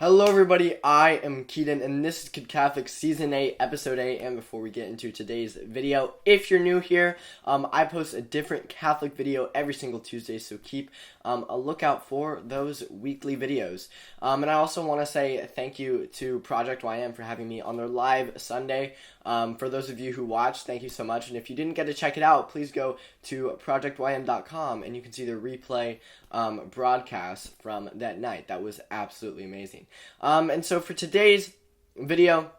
Hello everybody, I am Keaton and this is Kid Catholic Season 8, Episode 8, and before we get into today's video, if you're new here, I post a different Catholic video every single Tuesday, so keep a lookout for those weekly videos. And I also want to say thank you to Project YM for having me on their live Sunday. For those of you who watched, thank you so much, and if you didn't get to check it out, please go to projectym.com and you can see the replay broadcast from that night. That was absolutely amazing. And so for today's video,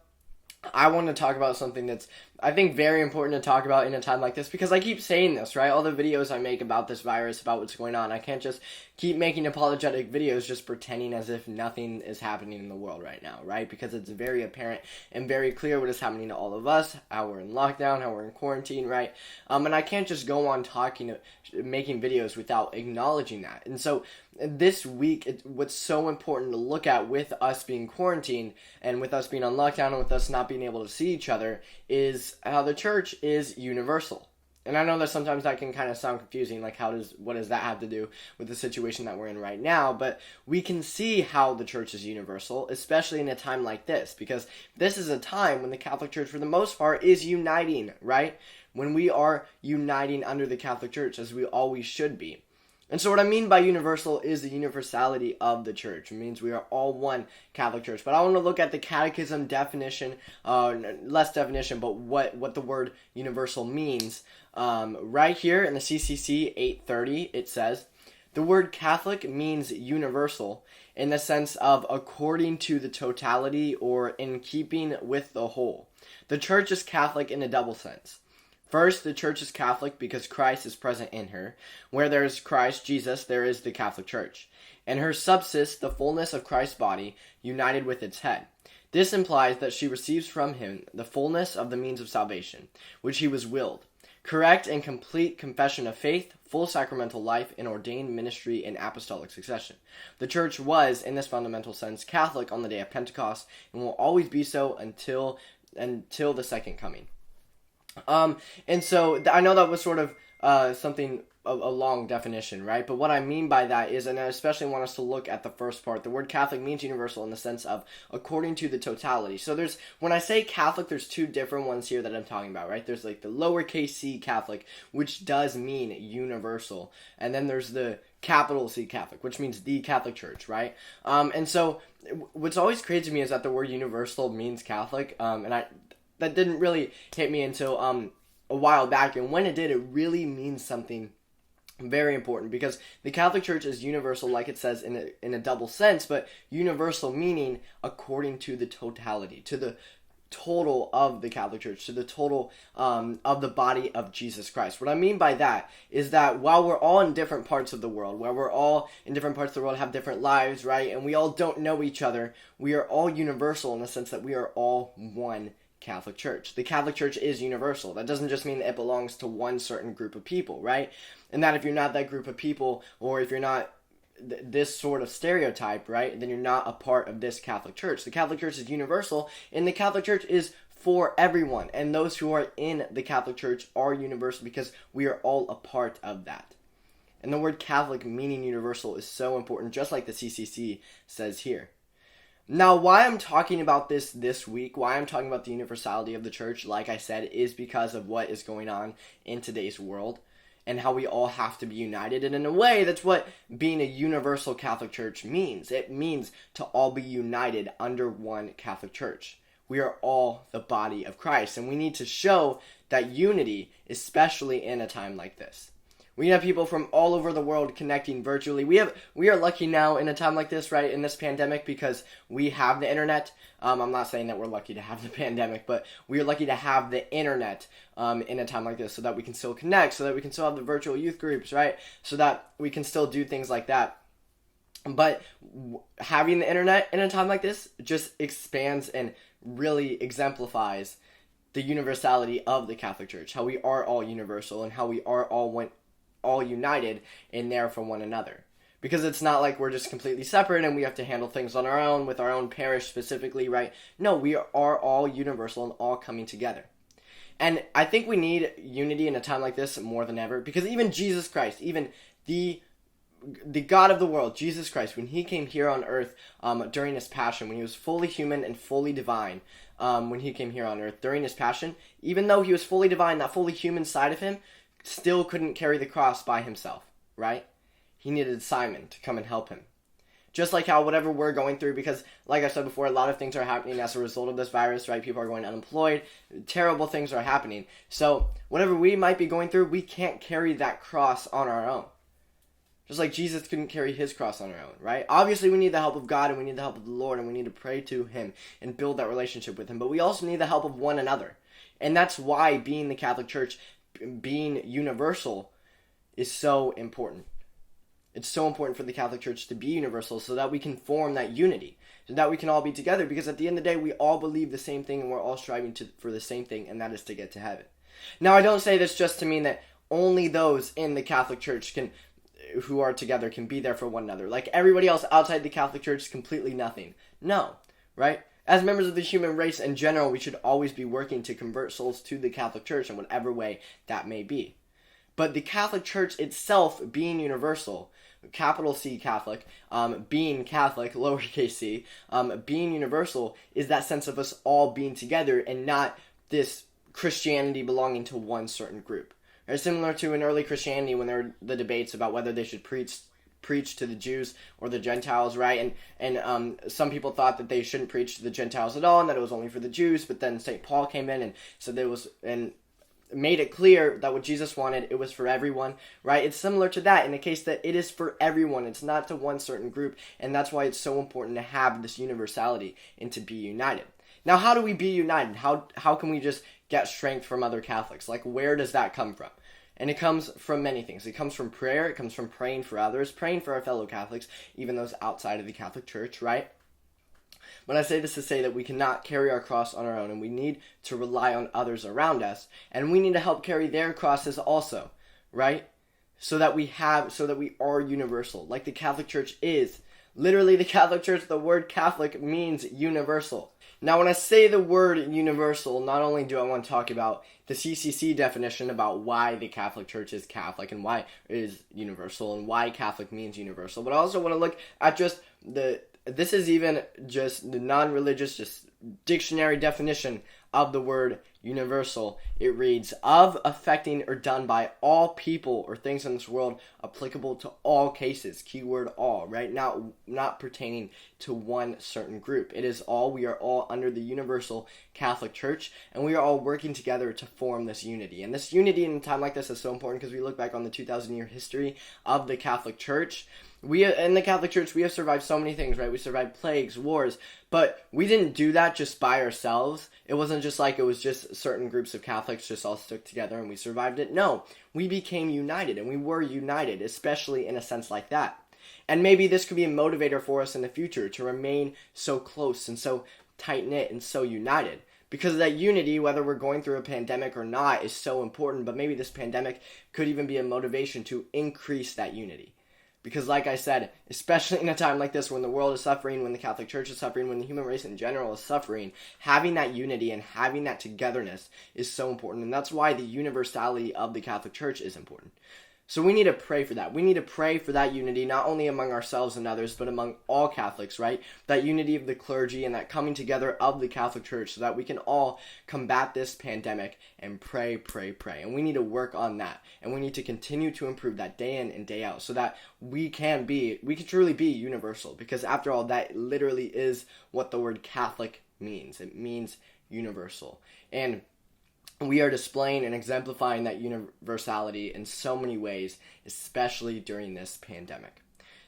I want to talk about something that's, I think, very important to talk about in a time like this, because I keep saying this, right? All the videos I make about this virus, about what's going on, I can't just keep making apologetic videos just pretending as if nothing is happening in the world right now, right? Because it's very apparent and very clear what is happening to all of us, how we're in lockdown, how we're in quarantine, right? And I can't just go on making videos without acknowledging that. And so this week, what's so important to look at with us being quarantined and with us being on lockdown and with us not being able to see each other is how the church is universal. And I know that sometimes that can kind of sound confusing, like what does that have to do with the situation that we're in right now? But we can see how the church is universal, especially in a time like this, because this is a time when the Catholic Church, for the most part, is uniting, right? When we are uniting under the Catholic Church, as we always should be. And so what I mean by universal is the universality of the church. It means we are all one Catholic Church. But I want to look at the catechism definition, less definition, but what the word universal means. Right here in the CCC 830, it says, the word Catholic means universal in the sense of according to the totality or in keeping with the whole. The church is Catholic in a double sense. First, the church is Catholic because Christ is present in her. Where there is Christ, Jesus, there is the Catholic Church. In her subsists the fullness of Christ's body, united with its head. This implies that she receives from him the fullness of the means of salvation, which he was willed. Correct and complete confession of faith, full sacramental life, and ordained ministry in apostolic succession. The church was, in this fundamental sense, Catholic on the day of Pentecost, and will always be so until the second coming. And so I know that was sort of something a long definition, right? But what I mean by that is, and I especially want us to look at the first part, the word Catholic means universal in the sense of according to the totality. So when I say Catholic, there's two different ones here that I'm talking about, right? There's like the lowercase c Catholic, which does mean universal. And then there's the capital C Catholic, which means the Catholic Church, right? And so what's always crazy to me is that the word universal means Catholic, that didn't really hit me until a while back, and when it did, it really means something very important, because the Catholic Church is universal, like it says in a double sense, but universal meaning according to the totality, to the total of the Catholic Church, to the total of the body of Jesus Christ. What I mean by that is that while we're all in different parts of the world, where we're all in different parts of the world, have different lives, right, and we all don't know each other, we are all universal in the sense that we are all one Catholic Church. The Catholic Church is universal. That doesn't just mean that it belongs to one certain group of people, right? And that if you're not that group of people, or if you're not this sort of stereotype, right, then you're not a part of this Catholic Church. The Catholic Church is universal, and the Catholic Church is for everyone. And those who are in the Catholic Church are universal because we are all a part of that. And the word Catholic meaning universal is so important, just like the CCC says here. Now, why I'm talking about this week, why I'm talking about the universality of the church, like I said, is because of what is going on in today's world and how we all have to be united. And in a way, that's what being a universal Catholic Church means. It means to all be united under one Catholic Church. We are all the body of Christ, and we need to show that unity, especially in a time like this. We have people from all over the world connecting virtually. We are lucky now in a time like this, right, in this pandemic, because we have the internet. I'm not saying that we're lucky to have the pandemic, but we are lucky to have the internet in a time like this, so that we can still connect, so that we can still have the virtual youth groups, right, so that we can still do things like that. But having the internet in a time like this just expands and really exemplifies the universality of the Catholic Church, how we are all universal and how we are all united in there for one another. Because it's not like we're just completely separate and we have to handle things on our own with our own parish specifically, right? No, we are all universal and all coming together. And I think we need unity in a time like this more than ever, because even Jesus Christ, even the the God of the world, Jesus Christ, when he came here on earth during his passion, when he was fully human and fully divine, when he came here on earth during his passion, even though he was fully divine, that fully human side of him still couldn't carry the cross by himself, right? He needed Simon to come and help him. Just like how whatever we're going through, because like I said before, a lot of things are happening as a result of this virus, right? People are going unemployed. Terrible things are happening. So whatever we might be going through, we can't carry that cross on our own. Just like Jesus couldn't carry his cross on our own, right? Obviously, we need the help of God, and we need the help of the Lord, and we need to pray to him and build that relationship with him. But we also need the help of one another. And that's why being the Catholic Church, being universal, is so important. It's so important for the Catholic Church to be universal so that we can form that unity, so that we can all be together, because at the end of the day, we all believe the same thing and we're all striving for the same thing, and that is to get to heaven. Now, I don't say this just to mean that only those in the Catholic Church who are together can be there for one another. Like everybody else outside the Catholic Church is completely nothing. No, right? As members of the human race in general, we should always be working to convert souls to the Catholic Church in whatever way that may be. But the Catholic Church itself being universal, capital C Catholic, being Catholic, lowercase c, being universal, is that sense of us all being together and not this Christianity belonging to one certain group. Or similar to in early Christianity when there were the debates about whether they should preach to the Jews or the Gentiles, right? And some people thought that they shouldn't preach to the Gentiles at all and that it was only for the Jews, but then St. Paul came in and said there was, and made it clear that what Jesus wanted, it was for everyone, right? It's similar to that in the case that it is for everyone. It's not to one certain group, and that's why it's so important to have this universality and to be united. Now, how do we be united? How can we just get strength from other Catholics? Like, where does that come from? And it comes from many things. It comes from prayer. It comes from praying for others, praying for our fellow Catholics, even those outside of the Catholic Church, right? But I say this to say that we cannot carry our cross on our own, and we need to rely on others around us, and we need to help carry their crosses also, right? So that we are universal, like the Catholic Church is. Literally, the Catholic Church, the word Catholic means universal. Now, when I say the word universal, not only do I want to talk about the CCC definition about why the Catholic Church is Catholic and why it is universal and why Catholic means universal, but I also want to look at just this is even just the non-religious, just dictionary definition of the word universal. It reads, of, affecting, or done by all people or things in this world, applicable to all cases. Keyword all, right? Not pertaining to one certain group. It is all. We are all under the universal Catholic Church, and we are all working together to form this unity. And this unity in a time like this is so important because we look back on the 2,000-year history of the Catholic Church. In the Catholic Church, we have survived so many things, right? We survived plagues, wars, but we didn't do that just by ourselves. It wasn't just like it was just certain groups of Catholics just all stuck together and we survived it. No, we became united, and we were united, especially in a sense like that. And maybe this could be a motivator for us in the future to remain so close and so tight-knit and so united. Because of that unity, whether we're going through a pandemic or not, is so important, but maybe this pandemic could even be a motivation to increase that unity. Because like I said, especially in a time like this when the world is suffering, when the Catholic Church is suffering, when the human race in general is suffering, having that unity and having that togetherness is so important. And that's why the universality of the Catholic Church is important. So we need to pray for that. We need to pray for that unity, not only among ourselves and others, but among all Catholics, right? That unity of the clergy and that coming together of the Catholic Church so that we can all combat this pandemic and pray. And we need to work on that. And we need to continue to improve that day in and day out so that we can truly be universal. Because after all, that literally is what the word Catholic means. It means universal. And we are displaying and exemplifying that universality in so many ways, especially during this pandemic.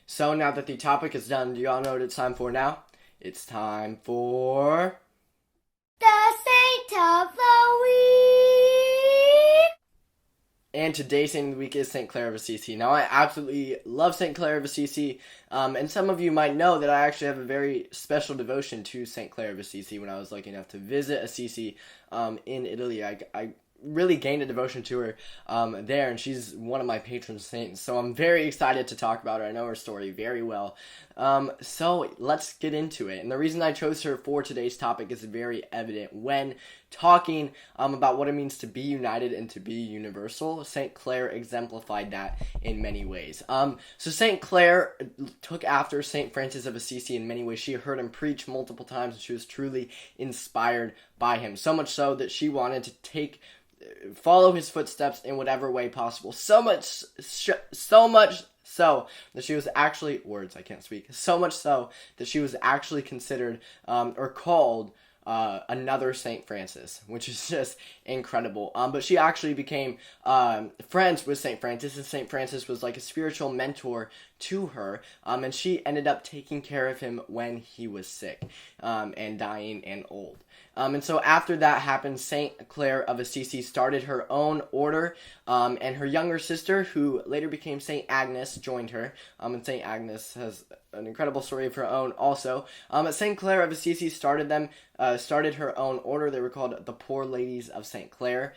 So now that the topic is done, do y'all know what it's time for now? It's time for the Saint of the Week! And today's Saint of the Week is St. Clare of Assisi. Now, I absolutely love St. Clare of Assisi, and some of you might know that I actually have a very special devotion to St. Clare of Assisi when I was lucky enough to visit Assisi in Italy. I really gained a devotion to her there, and she's one of my patron saints, so I'm very excited to talk about her. I know her story very well. So let's get into it. And the reason I chose her for today's topic is very evident when talking about what it means to be united and to be universal. St. Clare exemplified that in many ways. So St. Clare took after St. Francis of Assisi in many ways. She heard him preach multiple times, and she was truly inspired by him, so much so that she wanted to follow his footsteps in whatever way possible. So much so that she was actually, so much so that she was actually considered or called another St. Francis, which is just incredible. But she actually became friends with St. Francis, and St. Francis was like a spiritual mentor to her, and she ended up taking care of him when he was sick and dying and old. And so after that happened, St. Clare of Assisi started her own order, and her younger sister, who later became St. Agnes, joined her. And St. Agnes has an incredible story of her own also. St. Clare of Assisi started her own order. They were called the Poor Ladies of St. Clare.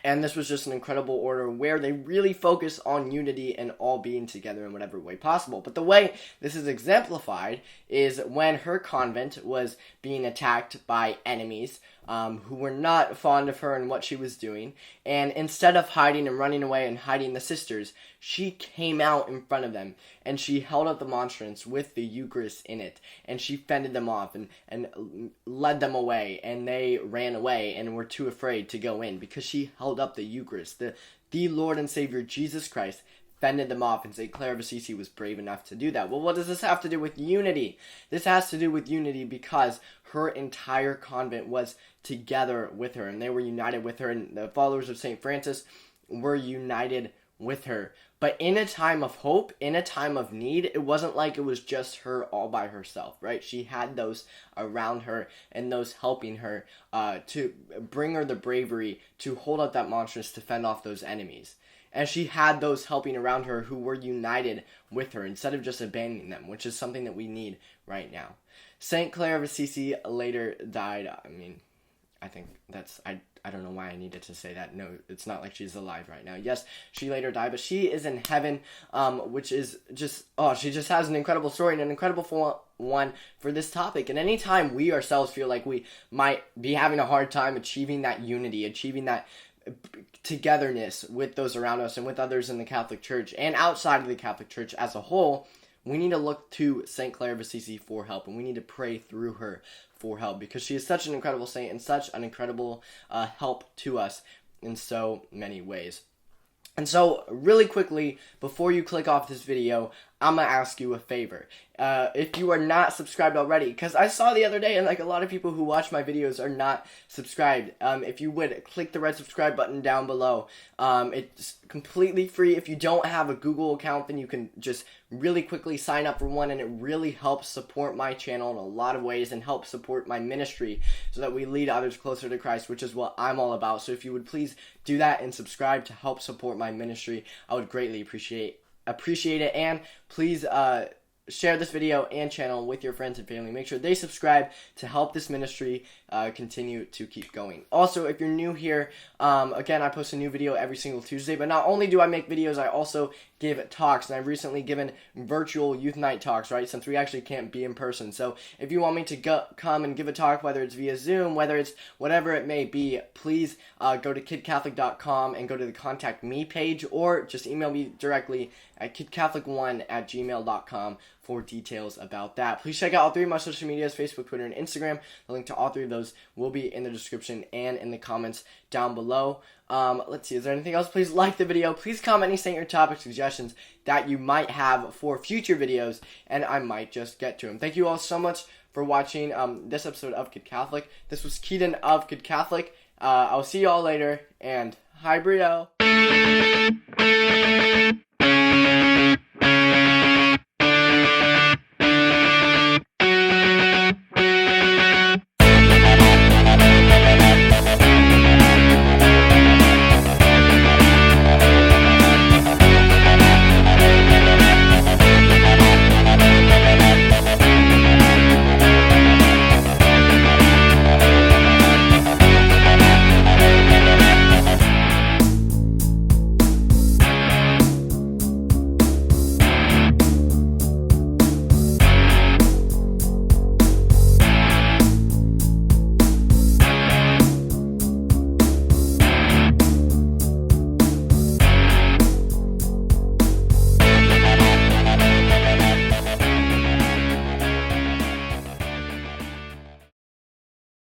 And this was just an incredible order where they really focus on unity and all being together in whatever way possible. But the way this is exemplified is when her convent was being attacked by enemies who were not fond of her and what she was doing. And instead of hiding and running away and hiding the sisters, she came out in front of them and she held up the monstrance with the Eucharist in it. And she fended them off and led them away. And they ran away and were too afraid to go in because she held up the Eucharist. The Lord and Savior Jesus Christ fended them off, and St. Clare of Assisi was brave enough to do that. Well, what does this have to do with unity? This has to do with unity because her entire convent was together with her, and they were united with her, and the followers of St. Francis were united with her. But in a time of hope, in a time of need, it wasn't like it was just her all by herself, right? She had those around her and those helping her to bring her the bravery to hold up that monstrance to fend off those enemies. And she had those helping around her who were united with her instead of just abandoning them, which is something that we need right now. St. Clare of Assisi later died. I think I don't know why I needed to say that. No, it's not like she's alive right now. Yes, she later died, but she is in heaven, which is just, she just has an incredible story and an incredible one for this topic. And anytime we ourselves feel like we might be having a hard time achieving that unity, achieving that togetherness with those around us and with others in the Catholic Church and outside of the Catholic Church as a whole, we need to look to St. Clare of Assisi for help, and we need to pray through her for help because she is such an incredible saint and such an incredible help to us in so many ways. And so, really quickly, before you click off this video, I'm going to ask you a favor. If you are not subscribed already, because I saw the other day, and like a lot of people who watch my videos are not subscribed, if you would, click the red subscribe button down below. It's completely free. If you don't have a Google account, then you can just really quickly sign up for one, and it really helps support my channel in a lot of ways and help support my ministry so that we lead others closer to Christ, which is what I'm all about. So if you would please do that and subscribe to help support my ministry, I would greatly appreciate it. And please share this video and channel with your friends and family. Make sure they subscribe to help this ministry continue to keep going. Also, if you're new here, again, I post a new video every single Tuesday, but not only do I make videos, I also give talks, and I've recently given virtual youth night talks, right, since we actually can't be in person. So if you want me to come and give a talk, whether it's via Zoom, whether it's whatever it may be, please go to kidcatholic.com and go to the Contact Me page, or just email me directly at kidcatholic1@gmail.com for details about that. Please check out all three of my social medias, Facebook, Twitter, and Instagram. The link to all three of those will be in the description and in the comments down below. Let's see, is there anything else? Please like the video. Please comment any saint or topic suggestions that you might have for future videos, and I might just get to them. Thank you all so much for watching this episode of Kid Catholic. This was Keaton of Kid Catholic. I'll see you all later, and hi, Brio.